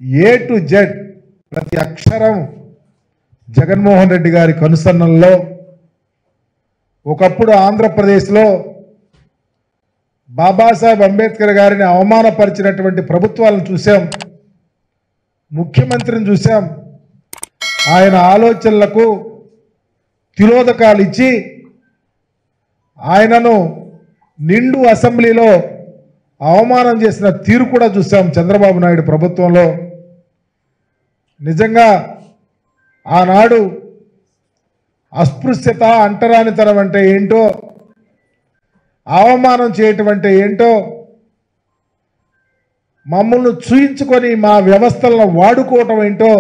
A to Z ప్రతి అక్షరం జగన్మోహన్ రెడ్డి గారి కనుసన్నల్లో ఒకప్పుడు ఆంధ్రప్రదేశ్లో బాబాసాహెబ్ అంబేద్కర్ గారిని అవమానపరిచినటువంటి ప్రభుత్వాలను చూసాం, ముఖ్యమంత్రిని చూసాం. ఆయన ఆలోచనలకు తిలోదకాలు ఇచ్చి ఆయనను నిండు అసెంబ్లీలో అవమానం చేసిన తీరు కూడా చూసాం చంద్రబాబు నాయుడు ప్రభుత్వంలో. నిజంగా ఆనాడు అస్పృశ్యత, అంటరానితనం అంటే ఏంటో, అవమానం చేయటం అంటే ఏంటో, మమ్మల్ని చూయించుకొని మా వ్యవస్థలను వాడుకోవటం ఏంటో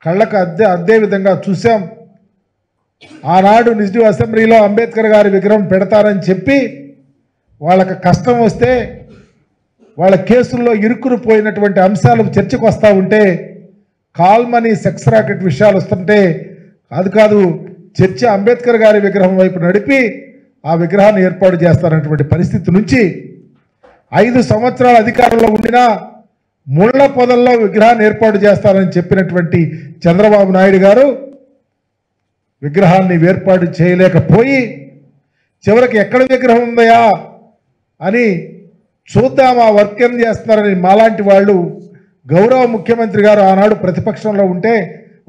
కళ్ళకు అద్దే విధంగా చూసాం. ఆనాడు నిజ అసెంబ్లీలో అంబేద్కర్ గారి విగ్రహం పెడతారని చెప్పి వాళ్ళకి కష్టం వస్తే, వాళ్ళ కేసుల్లో ఇరుక్కుని పోయినటువంటి అంశాలు చర్చకు వస్తూ ఉంటే, కాల్మనీ సెక్స్ రాకెట్ విషయాలు వస్తుంటే కాదు చర్చ అంబేద్కర్ గారి విగ్రహం వైపు నడిపి ఆ విగ్రహాన్ని ఏర్పాటు చేస్తారన్నటువంటి పరిస్థితి నుంచి 5 సంవత్సరాల అధికారంలో ఉండినా ముళ్ళ పొదల్లో విగ్రహాన్ని ఏర్పాటు చేస్తారని చెప్పినటువంటి చంద్రబాబు నాయుడు గారు విగ్రహాన్ని ఏర్పాటు చేయలేకపోయి చివరికి ఎక్కడ విగ్రహం ఉందయా అని చూద్దాం ఆ వర్క్ ఏం చేస్తున్నారని మాలాంటి వాళ్ళు గౌరవ ముఖ్యమంత్రి గారు ఆనాడు ప్రతిపక్షంలో ఉంటే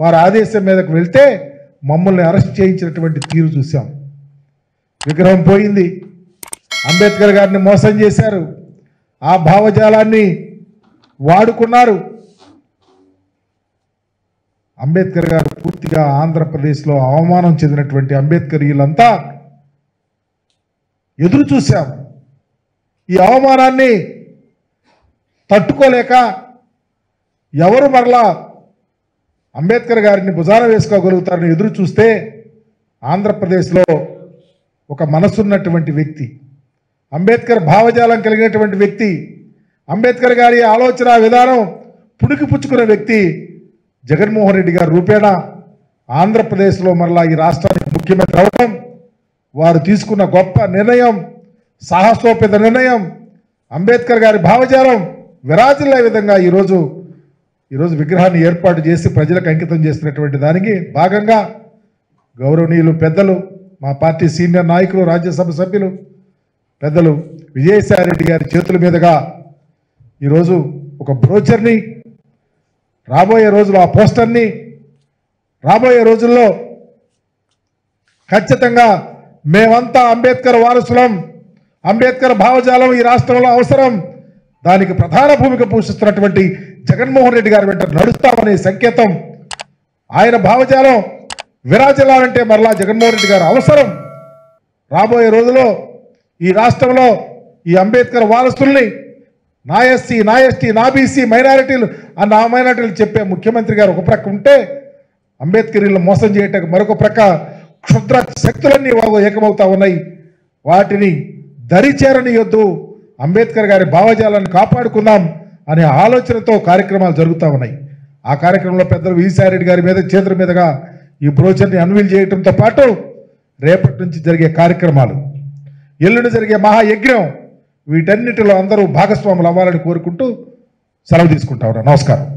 వారి ఆదేశం మీదకు వెళ్తే మమ్మల్ని అరెస్ట్ చేయించినటువంటి తీరు చూసాం. విగ్రహం పోయింది, అంబేద్కర్ గారిని మోసం చేశారు, ఆ భావజాలాన్ని వాడుకున్నారు. అంబేద్కర్ గారు పూర్తిగా ఆంధ్రప్రదేశ్లో అవమానం చెందినటువంటి అంబేద్కరీయులంతా ఎదురు చూశాం. ఈ అవమానాన్ని తట్టుకోలేక ఎవరు మరలా అంబేద్కర్ గారిని భుజాన వేసుకోగలుగుతారని ఎదురు చూస్తే ఆంధ్రప్రదేశ్లో ఒక మనసున్నటువంటి వ్యక్తి, అంబేద్కర్ భావజాలం కలిగినటువంటి వ్యక్తి, అంబేద్కర్ గారి ఆలోచన విధానం పుణికిపుచ్చుకున్న వ్యక్తి జగన్మోహన్ రెడ్డి గారి రూపేణా ఆంధ్రప్రదేశ్లో మరలా ఈ రాష్ట్రానికి ముఖ్యమంత్రి అవడం, వారు తీసుకున్న గొప్ప నిర్ణయం, సాహసోపేత నిర్ణయం, అంబేద్కర్ గారి భావజాలం విరాజిల్లే విధంగా ఈరోజు విగ్రహాన్ని ఏర్పాటు చేసి ప్రజలకు అంకితం చేస్తున్నటువంటి దానికి భాగంగా గౌరవనీయులు పెద్దలు, మా పార్టీ సీనియర్ నాయకులు, రాజ్యసభ సభ్యులు పెద్దలు విజయసాయిరెడ్డి గారి చేతుల మీదుగా ఈరోజు ఒక బ్రోచర్ని, రాబోయే రోజుల్లో ఆ పోస్టర్ని, రాబోయే రోజుల్లో ఖచ్చితంగా మేమంతా అంబేద్కర్ వారసులం, అంబేద్కర్ భావజాలం ఈ రాష్ట్రంలో అవసరం, దానికి ప్రధాన భూమిక పోషిస్తున్నటువంటి జగన్మోహన్ రెడ్డి గారి వెంట నడుస్తామనే సంకేతం, ఆయన భావజాలం విరాజిల్లాలంటే మరలా జగన్మోహన్ రెడ్డి గారు అవసరం. రాబోయే రోజుల్లో ఈ రాష్ట్రంలో ఈ అంబేద్కర్ వారసుల్ని నా ఎస్సీ, నా ఎస్టీ, నా బీసీ, మైనారిటీలు అన్న ఆ మైనారిటీలు చెప్పే ముఖ్యమంత్రి గారు ఒక ప్రక్క ఉంటే, అంబేద్కరీలను మోసం చేయటానికి మరొక ప్రక్క క్షుద్ర శక్తులన్నీ ఏకమవుతా ఉన్నాయి. వాటిని దరిచేరనియొద్దు, అంబేద్కర్ గారి భావజాలాన్ని కాపాడుకుందాం అనే ఆలోచనతో కార్యక్రమాలు జరుగుతూ ఉన్నాయి. ఆ కార్యక్రమంలో పెద్దలు విజయసాయిరెడ్డి గారి మీద చేతుల మీదుగా ఈ బ్రోచర్ని అన్వీల్ చేయడంతో పాటు రేపటి నుంచి జరిగే కార్యక్రమాలు, ఎల్లుండి జరిగే మహాయజ్ఞం, వీటన్నిటిలో అందరూ భాగస్వాములు అవ్వాలని కోరుకుంటూ సెలవు తీసుకుంటా ఉన్నా. నమస్కారం.